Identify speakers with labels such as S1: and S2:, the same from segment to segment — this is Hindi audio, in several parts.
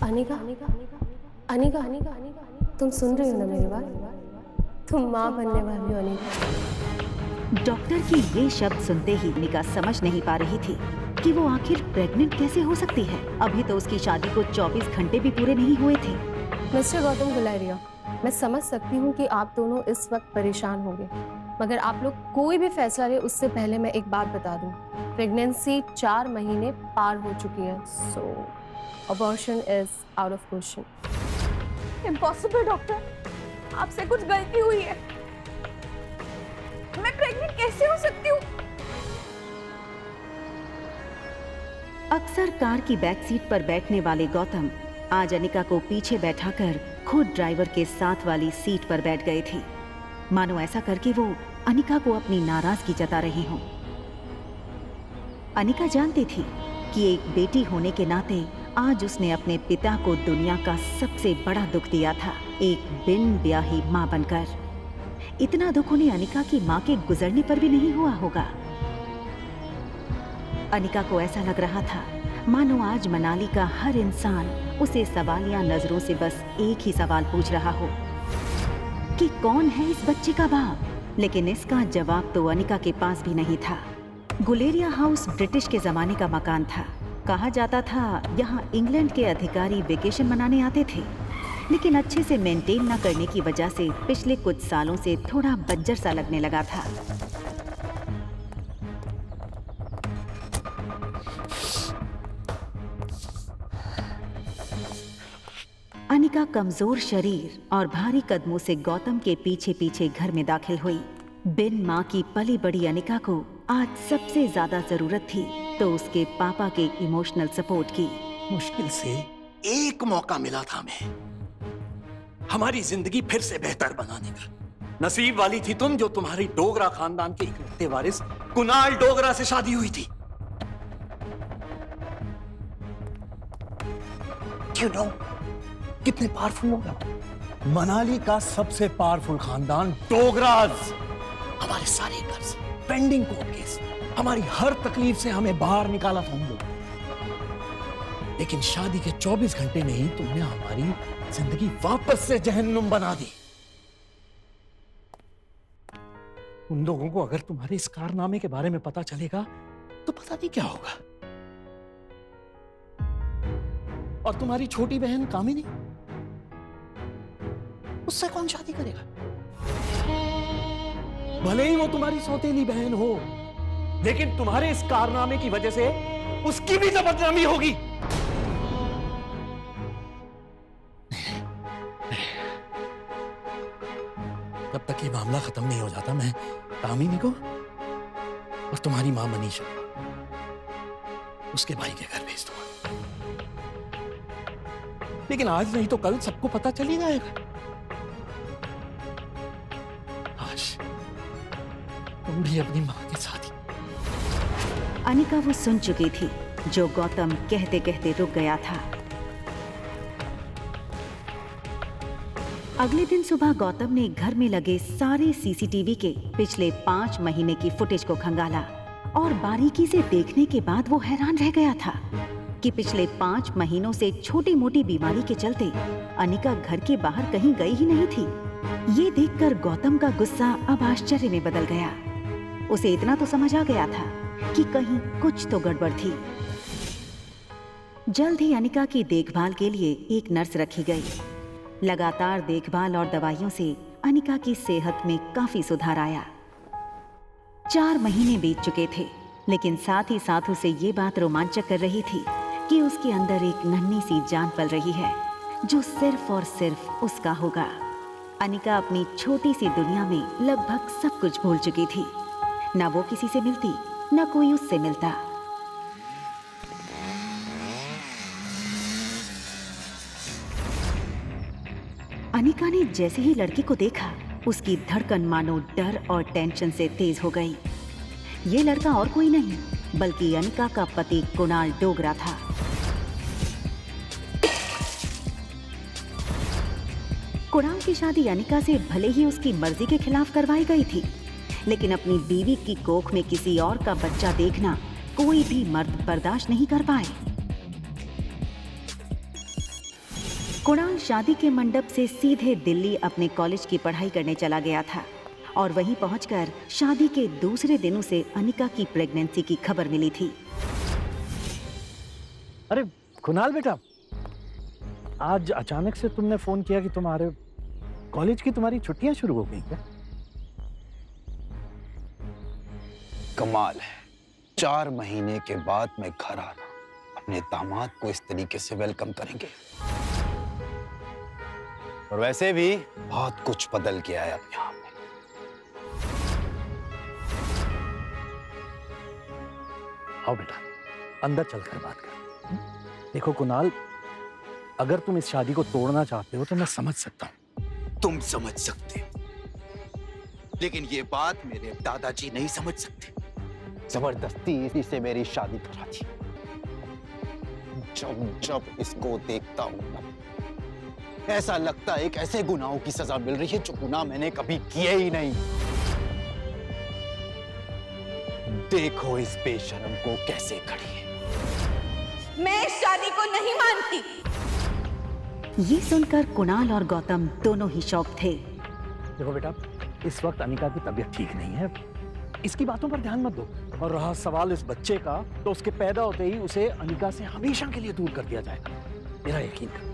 S1: अनिका, अनिका, अनिका, तुम सुन रही हो ना मेरी बात? तुम माँ बनने वाली हो अनिका।
S2: डॉक्टर की ये शब्द सुनते ही अनिका समझ नहीं पा रही थी कि वो आखिर प्रेग्नेंट कैसे हो सकती है। अभी तो उसकी शादी को 24 घंटे भी पूरे नहीं हुए थे।
S1: मिस्टर गौतम गुलेरिया, मैं समझ सकती हूँ कि आप दोनों इस वक्त परेशान होंगे, मगर आप लोग कोई भी फैसला ले उससे पहले मैं एक बात बता दूं, प्रेगनेंसी 4 महीने पार हो चुकी है, so abortion is out of question.
S3: Impossible doctor, आपसे कुछ गलती हुई है। मैं प्रेग्नेंट कैसे हो सकती हूँ?
S2: अक्सर कार की बैक सीट पर बैठने वाले गौतम आज अनिका को पीछे बैठाकर खुद ड्राइवर के साथ वाली सीट पर बैठ गए थे, मानो ऐसा करके वो अनिका को अपनी नाराजगी जता रहे हों। अनिका जानती थी कि एक बेटी होने के नाते आज उसने अपने पिता को दुनिया का सबसे बड़ा दुख दिया था, एक बिन ब्याही मां बनकर। इतना दुख उन्हें अनिका की मां के गुजरने पर भी नहीं हुआ होगा। अनिका को ऐसा लग रहा था मानो आज मनाली का हर इंसान उसे सवालिया नजरों से बस एक ही सवाल पूछ रहा हो कि कौन है इस बच्चे का बाप। लेकिन इसका जवाब तो अनिका के पास भी नहीं था। गुलेरिया हाउस ब्रिटिश के जमाने का मकान था। कहा जाता था यहाँ इंग्लैंड के अधिकारी वेकेशन मनाने आते थे, लेकिन अच्छे से मेंटेन न करने की वजह से पिछले कुछ सालों से थोड़ा बंजर सा लगने लगा था। अनिका कमजोर शरीर और भारी कदमों से गौतम के पीछे पीछे घर में दाखिल हुई। बिन माँ की पली बड़ी अनिका को आज सबसे ज्यादा जरूरत थी तो उसके पापा के इमोशनल सपोर्ट की।
S4: मुश्किल से एक मौका मिला था हमें हमारी जिंदगी फिर से बेहतर बनाने का। नसीब वाली थी तुम जो तुम्हारी डोगरा खानदान के इकलौते वारिस कुणाल डोगरा से शादी हुई थी। You know, कितने पावरफुल लोग हैं। मनाली का सबसे पावरफुल खानदान डोगराज। हमारे सारे कर्ज, पेंडिंग कोर्ट केस, हमारी हर तकलीफ से हमें बाहर निकाला था उन लोगों। लेकिन शादी के 24 घंटे में ही तुमने हमारी जिंदगी वापस से जहन्नुम बना दी। उन लोगों को अगर तुम्हारे इस कारनामे के बारे में पता चलेगा तो पता नहीं क्या होगा। और तुम्हारी छोटी बहन कामिनी, उससे कौन शादी करेगा? भले ही वो तुम्हारी सौतेली बहन हो, लेकिन तुम्हारे इस कारनामे की वजह से उसकी भी तो बदनामी होगी। जब तक ये मामला खत्म नहीं हो जाता मैं कामिनी को और तुम्हारी मां मनीषा उसके भाई के घर भेज दूंगा। लेकिन आज नहीं तो कल सबको पता चल ही जाएगा। आज तुम भी अपनी मां के साथ ही।
S2: अनिका वो सुन चुकी थी जो गौतम कहते कहते रुक गया था। अगले दिन सुबह गौतम ने घर में लगे सारे सीसीटीवी के पिछले 5 महीने की फुटेज को खंगाला और बारीकी से देखने के बाद वो हैरान रह गया था कि पिछले 5 महीनों से छोटी मोटी बीमारी के चलते अनिका घर के बाहर कहीं गई ही नहीं थी। ये देखकर गौतम का गुस्सा अब आश्चर्य में बदल गया। उसे इतना तो समझ आ गया था कि कहीं कुछ तो गड़बड़ थी। जल्द ही अनिका की देखभाल के लिए एक नर्स रखी गई। लगातार देखभाल और दवाइयों से अनिका की सेहत में काफी सुधार आया। 4 महीने बीत चुके थे, लेकिन साथ ही साथ उसे ये बात रोमांचक कर रही थी कि उसके अंदर एक नन्ही सी जान पल रही है जो सिर्फ और सिर्फ उसका होगा। अनिका अपनी छोटी सी दुनिया में लगभग सब कुछ भूल चुकी थी। न वो किसी से मिलती, न कोई उससे मिलता। अनिका ने जैसे ही लड़की को देखा, उसकी धड़कन मानो डर और टेंशन से तेज हो गई। ये लड़का और कोई नहीं बल्कि अनिका का पति कुणाल डोगरा था। कुणाल की शादी अनिका से भले ही उसकी मर्जी के खिलाफ करवाई गई थी, लेकिन अपनी बीवी की कोख में किसी और का बच्चा देखना कोई भी मर्द बर्दाश्त नहीं कर पाए। कुणाल शादी के मंडप से सीधे दिल्ली अपने कॉलेज की पढ़ाई करने चला गया था और वहीं पहुंचकर शादी के दूसरे दिन उसे अनिका की प्रेगनेंसी की खबर मिली थी।
S4: अरे कुणाल बेटा, आज अचानक से तुमने फोन किया कि तुम्हारे कॉलेज की तुम्हारी छुट्टियां शुरू हो गई क्या?
S5: कमाल है, 4 महीने के बाद मैं घर आना, अपने दामाद को इस तरीके से वेलकम करेंगे। और वैसे भी बहुत कुछ बदल गया है अब यहाँ पे।
S4: आओ बेटा, अंदर चलकर बात कर। देखो कुणाल, अगर तुम इस शादी को तोड़ना चाहते हो तो मैं समझ सकता हूँ।
S5: तुम समझ सकते हो, लेकिन ये बात मेरे दादाजी नहीं समझ सकते। जबरदस्ती इसे मेरी शादी करा दी। जब जब इसको देखता हूं ना, ऐसा लगता है एक ऐसे गुनाहों की सजा मिल रही है जो गुनाह मैंने कभी किए ही नहीं। देखो इस बेशरम को कैसे खड़ी है।
S3: मैं इस शादी को नहीं मानती।
S2: ये सुनकर कुणाल और गौतम दोनों ही शॉक थे।
S4: देखो बेटा, इस वक्त अनिका की तबीयत ठीक नहीं है, इसकी बातों पर ध्यान मत दो। और रहा सवाल इस बच्चे का, तो उसके पैदा होते ही उसे अनिका से हमेशा के लिए दूर कर दिया जाएगा, मेरा यकीन कर।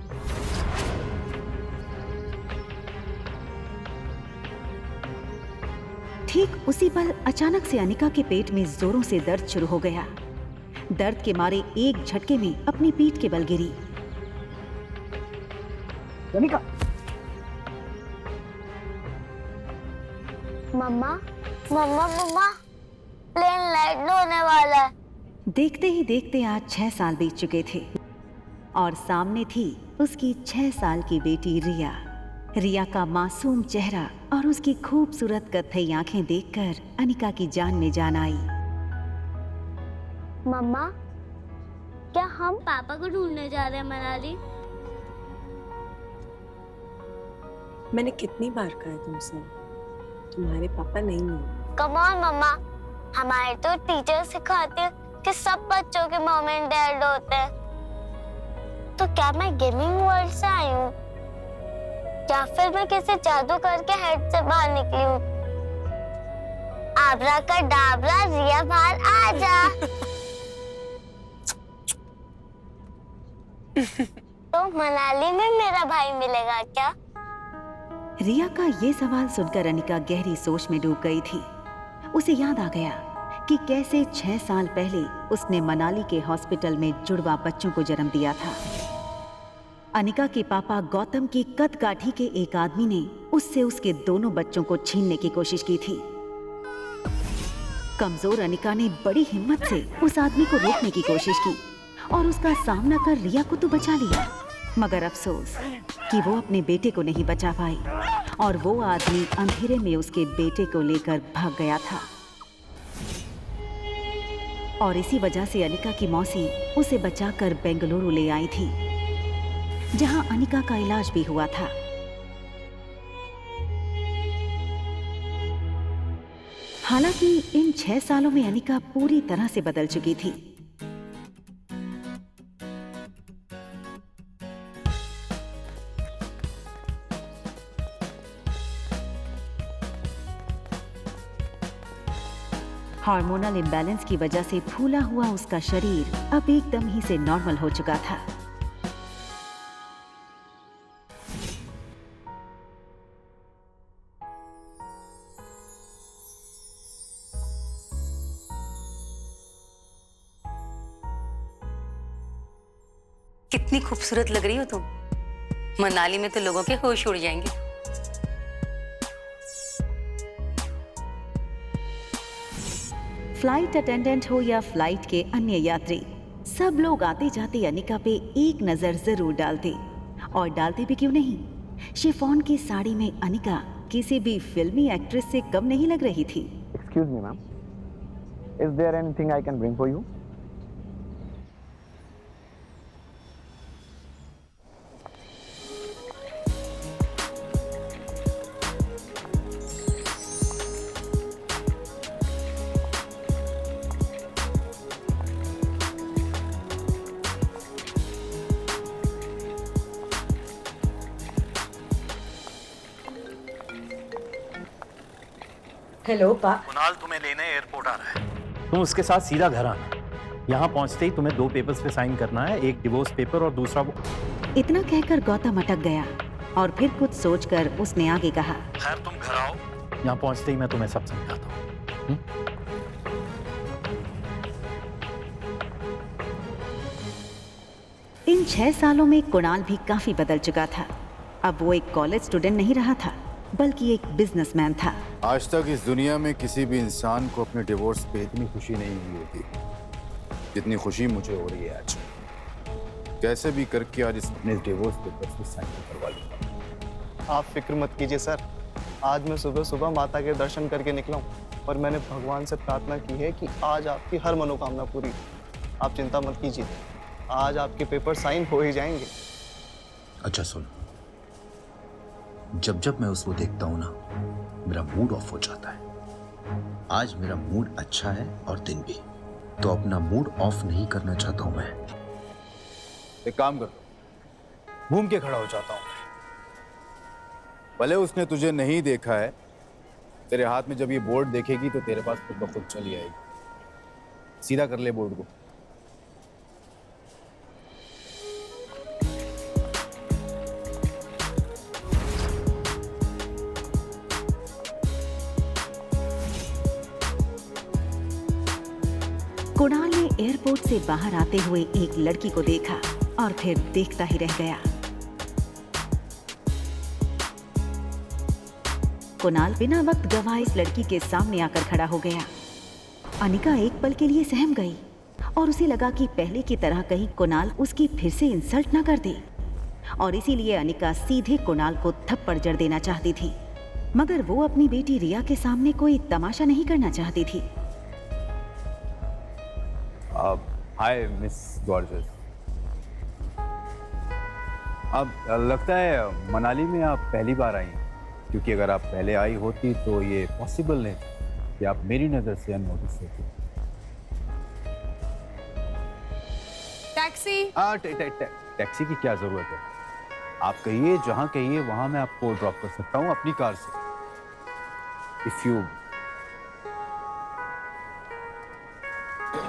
S2: ठीक उसी पल अचानक से अनिका के पेट में जोरों से दर्द शुरू हो गया। दर्द के मारे एक झटके में अपनी पीठ के बल गिरी।
S4: अनिका,
S6: मम्मा मम्मा मम्मा, प्लेन लैंड होने वाला है।
S2: देखते ही देखते आज 6 साल बीत चुके थे और सामने थी उसकी 6 साल की बेटी रिया। रिया का मासूम चेहरा और उसकी खूबसूरत कत्थई आंखें देखकर अनिका की जान में जान आई।
S6: मम्मा, क्या हम पापा को ढूंढने जा रहे हैं मनाली?
S7: मैंने कितनी बार कहा तुमसे, तुम्हारे पापा नहीं है।
S6: कम ऑन मम्मा, हमारे तो टीचर सिखाते हैं कि सब बच्चों के मॉम एंड डैड होते हैं। तो क्या मैं गेमिंग वर्ल्ड से आई हूँ, या फिर मैं किसी जादू करके हेड से बाहर निकली हूँ? आब्राकडाब्रा, रिया बाहर आ जा। तो मनाली में मेरा भाई मिलेगा क्या?
S2: रिया का ये सवाल सुनकर अनिका गहरी सोच में डूब गई थी। उसे याद आ गया कि कैसे 6 साल पहले उसने मनाली के हॉस्पिटल में जुड़वा बच्चों को जन्म दिया था। अनिका के पापा गौतम की कद काठी के एक आदमी ने उससे उसके दोनों बच्चों को छीनने की कोशिश की थी। कमजोर अनिका ने बड़ी हिम्मत से उस आदमी को रोकने की कोशिश की और उसका सामना कर रिया को तो बचा लिया, मगर अफसोस कि वो अपने बेटे को नहीं बचा पाई और वो आदमी अंधेरे में उसके बेटे को लेकर भाग गया था। और इसी वजह से अनिका की मौसी उसे बचाकर बेंगलुरु ले आई थी, जहां अनिका का इलाज भी हुआ था। हालांकि इन 6 सालों में अनिका पूरी तरह से बदल चुकी थी। हार्मोनल इम्बैलेंस की वजह से फूला हुआ उसका शरीर अब एकदम ही से नॉर्मल हो चुका था।
S8: कितनी खूबसूरत लग रही हो तुम। मनाली में तो लोगों के होश उड़ जाएंगे।
S2: फ्लाइट अटेंडेंट हो या फ्लाइट के अन्य यात्री, सब लोग आते जाते अनिका पे एक नजर जरूर डालते। और डालते भी क्यों नहीं, शिफॉन की साड़ी में अनिका किसी भी फिल्मी एक्ट्रेस से कम नहीं लग रही थी।
S9: Excuse me, ma'am. Is there anything I can bring for you?
S7: Hello पा।
S4: कुणाल तुम्हें लेने एयरपोर्ट आ रहा है, तुम उसके साथ सीधा घर आना। यहाँ पहुँचते ही तुम्हें 2 पेपर्स पे साइन करना है, एक डिवोर्स पेपर और दूसरा वो।
S2: इतना कहकर गौतम अटक गया और फिर कुछ सोचकर उसने आगे कहा,
S4: खैर तुम घर आओ, यहाँ पहुँचते ही मैं तुम्हें सब समझाता हूँ।
S2: इन 6 सालों में कुणाल भी काफी बदल चुका था। अब वो एक कॉलेज स्टूडेंट नहीं रहा था, बल्कि एक बिजनेसमैन था।
S10: आज तक इस दुनिया में किसी भी इंसान को अपने डिवोर्स पे इतनी खुशी नहीं हुई होती जितनी खुशी मुझे हो रही है आज। कैसे भी करके आज अपने डिवोर्स पेपर पे साइन करवा लूंगा।
S9: आप फिक्र मत कीजिए सर, आज मैं सुबह सुबह माता के दर्शन करके निकला हूँ और मैंने भगवान से प्रार्थना की है कि आज आपकी हर मनोकामना पूरी हो। आप चिंता मत कीजिए, आज आपके पेपर साइन हो ही जाएंगे।
S5: अच्छा सुन, जब जब मैं उसको देखता हूं ना, मेरा मूड ऑफ हो जाता है। आज मेरा मूड अच्छा है और दिन भी, तो अपना मूड ऑफ नहीं करना चाहता हूं मैं।
S10: एक काम कर, घूम के खड़ा हो जाता हूँ। भले उसने तुझे नहीं देखा है, तेरे हाथ में जब ये बोर्ड देखेगी तो तेरे पास खुद ब खुद चली आएगी। सीधा कर ले बोर्ड को।
S2: कुणाल ने एयरपोर्ट से बाहर आते हुए एक लड़की को देखा और फिर देखता ही रह गया। कुणाल बिना वक्त गवाए इस लड़की के सामने आकर खड़ा हो गया। अनिका एक पल के लिए सहम गई और उसे लगा कि पहले की तरह कहीं कुणाल उसकी फिर से इंसल्ट ना कर दे, और इसीलिए अनिका सीधे कुणाल को थप्पड़ जड़ देना चाहती थी, मगर वो अपनी बेटी रिया के सामने कोई तमाशा नहीं करना चाहती थी।
S10: Hi miss gorgeous. अब लगता है मनाली में आप पहली बार आई, क्योंकि अगर आप पहले आई होती तो ये पॉसिबल नहीं कि आप मेरी नजर से अननोटिस होती।
S3: टैक्सी।
S10: टैक्सी की क्या जरूरत है? आप कहिए, जहां कहिए वहां मैं आपको ड्रॉप कर सकता हूं अपनी कार से। इफ यू,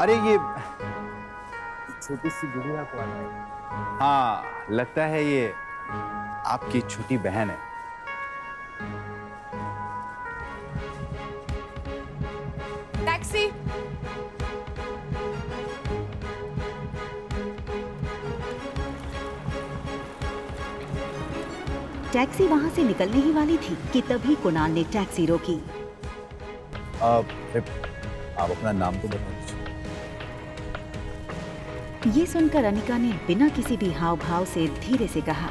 S10: अरे ये छोटी सी गुड़िया कौन है? हाँ, लगता है ये आपकी छोटी बहन है।
S3: टैक्सी।
S2: टैक्सी वहां से निकलने ही वाली थी कि तभी कुणाल ने टैक्सी रोकी।
S10: आप अपना नाम तो बता दीजिए।
S2: ये सुनकर अनिका ने बिना किसी भी हाव भाव से धीरे से कहा,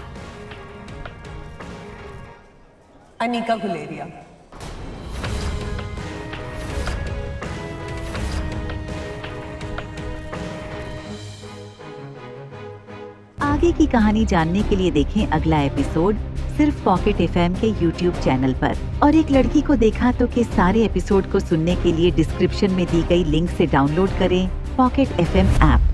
S7: अनिका गुलेरिया।
S2: आगे की कहानी जानने के लिए देखें अगला एपिसोड सिर्फ पॉकेट एफएम के यूट्यूब चैनल पर। और एक लड़की को देखा तो के सारे एपिसोड को सुनने के लिए डिस्क्रिप्शन में दी गई लिंक से डाउनलोड करें पॉकेट एफएम ऐप।